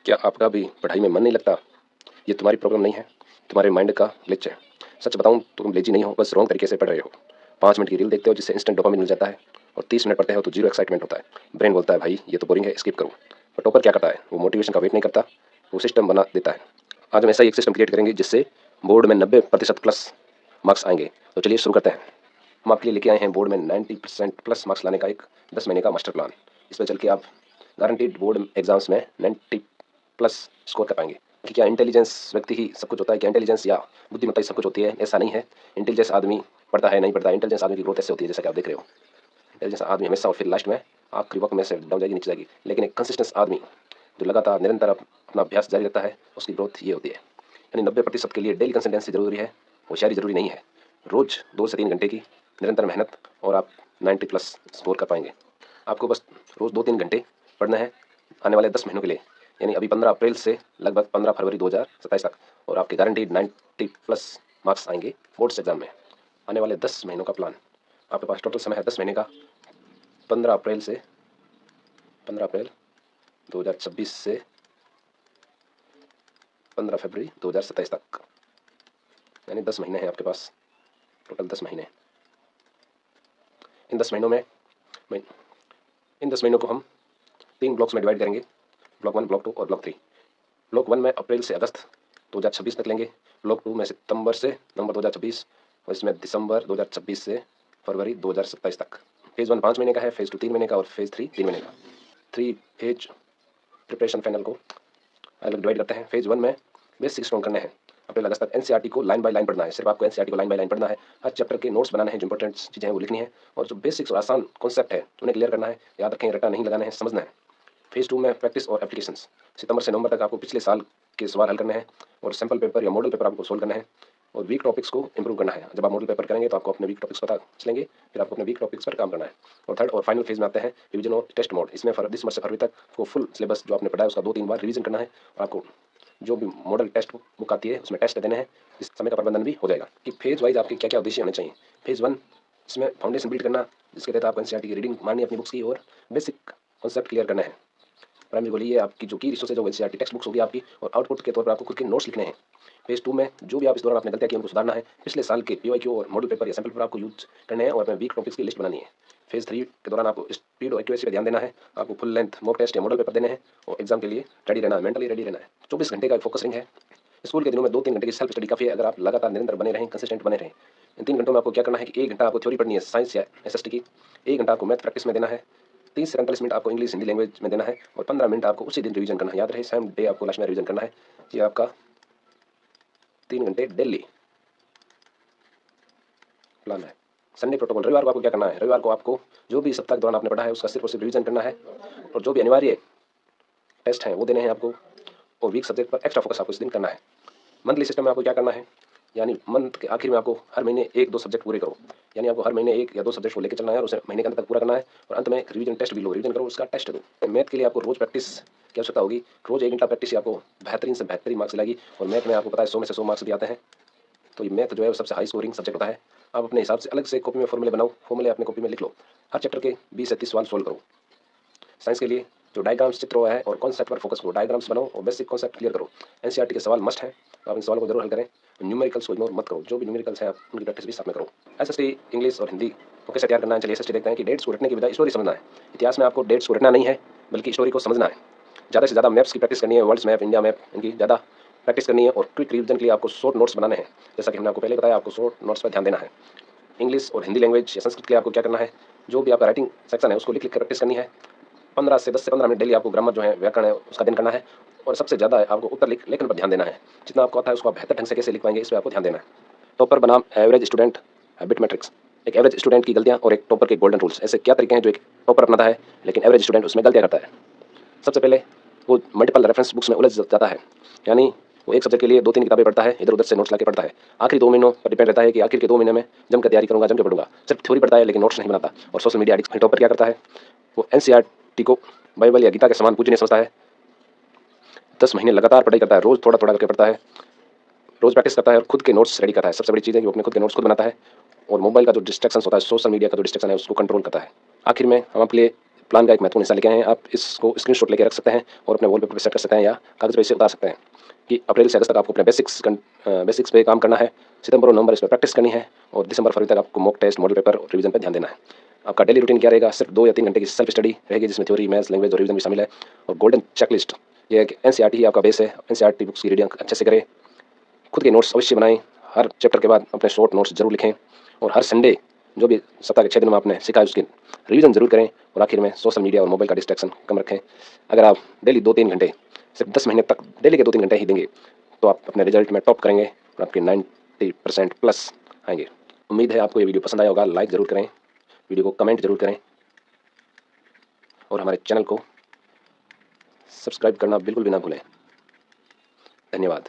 क्या आपका भी पढ़ाई में मन नहीं लगता? ये तुम्हारी प्रॉब्लम नहीं है, तुम्हारे माइंड का ग्लिच है। सच बताऊं तो तुम लेजी नहीं हो, बस रॉन्ग तरीके से पढ़ रहे हो। 5 मिनट की रील देखते हो जिससे इंस्टेंट डोपामिन मिल जाता है, और 30 मिनट पढ़ते हो तो जीरो एक्साइटमेंट होता है। ब्रेन बोलता है भाई ये तो बोरिंग है, स्किप करो। और टॉपर क्या करता है? वो मोटिवेशन का वेट नहीं करता, वो सिस्टम बना देता है। आज हम ऐसा ही एक सिस्टम क्रिएट करेंगे जिससे बोर्ड में 90% प्लस मार्क्स आएंगे। तो चलिए शुरू करते हैं। हम आपके लिए लेके आए हैं बोर्ड में 90% प्लस मार्क्स लाने का एक 10 महीने का मास्टर प्लान। इस पर चल के आप गारंटीड बोर्ड एग्जाम्स में 90 प्लस स्कोर कर पाएंगे। कि क्या इंटेलिजेंस व्यक्ति ही सब कुछ होता है? क्या इंटेलिजेंस या बुद्धिमत्ता ही सब कुछ होती है? ऐसा नहीं है। इंटेलिजेंस आदमी पढ़ता है नहीं पढ़ता, इंटेलिजेंस आदमी की ग्रोथ ऐसे होती है जैसा कि आप देख रहे हो। इंटेलिजेंस आदमी हमेशा और फिर लास्ट में आखिरी वक्त में से डाउन जाएगी, नीचे जाएगी। लेकिन एक कंसिस्टेंस आदमी जो लगातार निरंतर अपना अभ्यास जारी रखता है, उसकी ग्रोथ ये होती है। यानी 90% के लिए डेली कंसिस्टेंसी जरूरी है, होशियारी जरूरी नहीं है। रोज 2 से 3 घंटे की निरंतर मेहनत और आप 90 प्लस स्कोर कर पाएंगे। आपको बस रोज 2-3 घंटे पढ़ना है आने वाले 10 महीनों के लिए। यानी अभी 15 अप्रैल से लगभग 15 फरवरी 2027 तक, और आपके गारंटीड 90 प्लस मार्क्स आएंगे बोर्ड्स एग्जाम में। आने वाले 10 महीनों का प्लान, आपके पास टोटल समय है 10 महीने का। 15 अप्रैल 2026 से 15 फरवरी 2027 तक, यानी 10 महीने हैं आपके पास। टोटल 10 महीने। इन 10 महीनों में इन 10 महीनों को हम 3 ब्लॉक्स में डिवाइड करेंगे। ब्लॉक 1, ब्लॉक 2 और ब्लॉक 3। ब्लॉक 1 में अप्रैल से अगस्त 2026 तक लेंगे। ब्लॉक 2 में सितंबर से नवंबर 2026, और इसमें दिसंबर 2026 से फरवरी 2027 तक। फेज़ 1 5 महीने का है, फेज़ 2 3 महीने का और फेज़ 3 3 महीने का। 3 फेज प्रिपरेशन पैनल को अलग डिवाइड करते हैं। फेज़ 1 में बेसिक स्ट्रॉन्ग करने हैं। अप्रैल अगस्त तक एनसीईआरटी को लाइन बाय लाइन पढ़ना है। सिर्फ आपको एनसीईआरटी को लाइन बाय लाइन पढ़ना है। हर चैप्टर के नोट्स बनाने हैं, जो इंपॉर्टेंट चीज़ें हैं वो लिखनी है, और जो बेसिक्स और आसान कॉन्सेप्ट है उन्हें क्लियर करना है। याद रखें, रट्टा नहीं लगाना है, समझना है। फेज़ 2 में प्रैक्टिस और एप्लीकेशंस। सितंबर से नवंबर तक आपको पिछले साल के सवाल हल करने हैं, और सैम्पल पेपर या मॉडल पेपर आपको सोल्व करना है, और वीक टॉपिक्स को इंप्रूव करना है। जब आप मॉडल पेपर करेंगे तो आपको अपने वीक टॉपिक्स पता चलेंगे, फिर आपको अपने वीक टॉपिक्स पर काम करना है। और थर्ड और फाइनल फेज में आते हैं रिवीजन और टेस्ट मोड। इसमें दिसंबर से फरवरी तक आपको फुल सिलेबस जो आपने पढ़ा है उसका 2-3 बार रिवीजन करना है, और आपको जो भी मॉडल टेस्ट बुक आती है उसमें टेस्ट देने हैं। इस समय का प्रबंधन भी हो जाएगा कि फेज वाइज आपके क्या क्या उद्देश्य होने चाहिए। फेज़ 1 इसमें फाउंडेशन बिल्ड करना, जिसके तहत आपको एनसीईआरटी की रीडिंग मारनी है अपनी बुक्स की, और बेसिक कॉन्सेप्ट क्लियर करना है। प्राइमरी गोली ये आपकी जो की रिसोर्सेज है वो एनसीईआरटी टेक्स्ट बुक्स होगी आपकी, और आउटपुट के तौर पर आपको खुद के नोट्स लिखने हैं। फेज़ 2 में जो भी आप इस दौरान आपने गलतियां की उनको सुधारना है। पिछले साल के पीवाईक्यू और मॉडल पेपर या सैंपल पेपर आपको यूज करने हैं, और अपने वीक टॉपिक्स की लिस्ट बनानी है। फेज़ 3 के दौरान आपको स्पीड और एक्यूरेसी पर ध्यान देना है। आपको फुल लेंथ मॉक टेस्ट या मॉडल पेपर देने हैं, और एग्जाम के लिए रेडी रहना है, मेंटली रेडी रहना है। 24 घंटे का फोकस रिंग है। स्कूल के दिनों में 2-3 घंटे की सेल्फ स्टडी काफी है, अगर आप लगातार निरंतर बने रहें, कंसिस्टेंट बने रहें। इन 3 घंटों में आपको क्या करना है कि 1 घंटा आपको थ्योरी पढ़नी है साइंस या एसएसटी की, 1 घंटा आपको मैथ प्रैक्टिस में देना है, 30 से 45 मिनट आपको इंग्लिश हिंदी लैंग्वेज में देना है, और 15 मिनट आपको उसी दिन रिवीजन करना है। याद रहे, सेम डे आपको लास्ट में रिवीजन करना है। ये आपका 3 घंटे डेली प्लान है। संडे प्रोटोकॉल, रविवार को आपको क्या करना है? रविवार को आपको जो भी सप्ताह के दौरान आपने पढ़ा है उसका सिर्फ और सिर्फ रिवीजन करना है, और जो भी अनिवार्य टेस्ट हैं वो देने हैं आपको, और वीक सब्जेक्ट पर एक्स्ट्रा फोकस आपको इस दिन करना है। मंथली सिस्टम में आपको क्या करना है? यानी मंथ के आखिर में आपको हर महीने 1-2 सब्जेक्ट पूरे करो। यानी आपको हर महीने 1 या 2 सब्जेक्ट को लेकर चलना है, और उसे महीने के अंत तक पूरा करना है, और अंत में एक रिवीजन टेस्ट भी लो, रिवीजन करो, उसका टेस्ट दो। मैथ के लिए आपको रोज प्रैक्टिस की आवश्यकता होगी। रोज 1 घंटा प्रैक्टिस आपको बेहतरीन से बेहतरीन मार्क्स लाएगी, और मैथ में आपको पता है 100 में से 100 मार्क्स भी आते हैं। तो ये मैथ जो है वो सबसे हाई स्कोरिंग सब्जेक्ट होता है। आप अपने हिसाब से अलग से कॉपी में फॉर्मूले बनाओ, फॉर्मूले अपने कॉपी में लिख लो, हर चैप्टर के 20 से 30 सवाल सोल्व करो। साइंस के लिए जो डायग्राम्स चित्र हुआ है और कॉन्सेप्ट पर फोकस करो, डायग्राम्स बनाओ और बेसिक कॉन्सेप्ट क्लियर करो। एनसीईआरटी के सवाल मस्ट है, तो आप इन सवालों को जरूर हल करें। न्यूमेरिकल्स को इग्नोर मत करो, जो भी न्यूमेरिकल्स हैं आप उनकी प्रैक्टिस भी साथ में करो। एसएसटी इंग्लिश और हिंदी को कैसे तैयार करना है? चलिए एसएसटी देखते हैं कि डेट्स को रटने की बजाय स्टोरी समझना है। इतिहास में आपको डेट्स को रटना नहीं है, बल्कि स्टोरी को समझना है। ज़्यादा से ज़्यादा मैप्स की प्रैक्टिस करनी है, वर्ल्ड्स मैप, इंडिया मैप, इनकी ज़्यादा प्रैक्टिस करनी है, और क्विक रिवीजन के लिए आपको शॉर्ट नोट्स बनाने हैं। जैसा कि हमने आपको पहले बताया, आपको शॉर्ट नोट्स पर ध्यान देना है। इंग्लिश और हिंदी लैंग्वेज या संस्कृत के लिए आपको क्या करना है? जो भी आपका राइटिंग सेक्शन है उसको लिख लिख कर प्रैक्टिस करनी है। 10 से 15 मिनट डेली आपको ग्रामर जो है, व्याकरण है, उसका अध्ययन करना है, और सबसे ज़्यादा आपको उत्तर लेखन पर ध्यान देना है। जितना आपको आता है उसको आप बेहतर ढंग से कैसे लिख पाएंगे, इस पर आपको ध्यान देना है। टॉपर बनाम एवरेज स्टूडेंट हैबिट मैट्रिक्स। एक एवरेज स्टूडेंट की गलतियां और एक टॉपर के गोल्डन रूल्स। ऐसे क्या तरीके हैं जो एक टॉपर अपनाता है लेकिन एवरेज स्टूडेंट उसमें गलतियां करता है? सबसे पहले वो मल्टीपल रेफरेंस बुक्स में उलझ जाता है। यानी वो एक सब्जेक्ट के लिए 2-3 किताबें पढ़ता है, इधर उधर से नोट्स लाके पढ़ता है। आखिरी 2 महीनों पर डिपेंड रहता है कि आखिर के 2 महीने में जमकर तैयारी करूंगा, जमकर पढ़ूंगा। सिर्फ थ्योरी पढ़ता है लेकिन नोट्स नहीं बनाता। और सोशल मीडिया एडिक्ट। टॉपर क्या करता है? वो एनसीईआरटी को बाइबल या गीता के समान पूजनीय समझता है। 10 महीने लगातार पढ़ाई करता है, रोज थोड़ा थोड़ा करके पढ़ता है, रोज प्रैक्टिस करता है, और खुद के नोट्स रेडी करता है। सबसे बड़ी चीज़ है कि वो अपने खुद के नोट्स खुद बनाता है, और मोबाइल का जो डिस्ट्रैक्शन होता है, सोशल मीडिया का जो डिस्ट्रैक्शन है, उसको कंट्रोल करता है। आखिर में हम आपके लिए प्लान का एक महत्वपूर्ण हिस्सा लेके आए हैं। आप इसको स्क्रीनशॉट लेके रख सकते हैं और अपने वॉलपेपर पे सेट कर सकते हैं या कागज पे इसे उतार सकते हैं कि अप्रैल से अगस्त तक आपको अपने बेसिक्स पे काम करना है, सितंबर और नवंबर इस पर प्रैक्टिस करनी है और दिसंबर फरवरी तक आपको मॉक टेस्ट, मॉडल पेपर और रिवीजन पर ध्यान देना है। आपका डेली रूटीन क्या रहेगा? सिर्फ 2 या 3 घंटे की सेल्फ स्टडी रहेगी जिसमें थ्योरी, मैथ्स, लैंग्वेज और रिवीजन भी शामिल है। और गोल्डन चेकलिस्ट ये है कि एनसीईआरटी ही आपका बेस है। एनसीईआरटी बुक्स की रीडिंग अच्छे से करें, खुद के नोट्स अवश्य बनाएं, हर चैप्टर के बाद अपने शॉर्ट नोट्स जरूर लिखें और हर संडे जो भी सप्ताह के 6 दिन में आपने सीखा है उसकी रिवीजन जरूर करें। और आखिर में सोशल मीडिया और मोबाइल का डिस्ट्रैक्शन कम रखें। अगर आप डेली 2-3 घंटे सिर्फ 10 महीने तक डेली के 2-3 घंटे ही देंगे तो आप अपने रिजल्ट में टॉप करेंगे और आपके 90% प्लस आएंगे। उम्मीद है आपको ये वीडियो पसंद आया होगा। लाइक ज़रूर करें, वीडियो को कमेंट जरूर करें और हमारे चैनल को सब्सक्राइब करना बिल्कुल भी ना भूलें। धन्यवाद।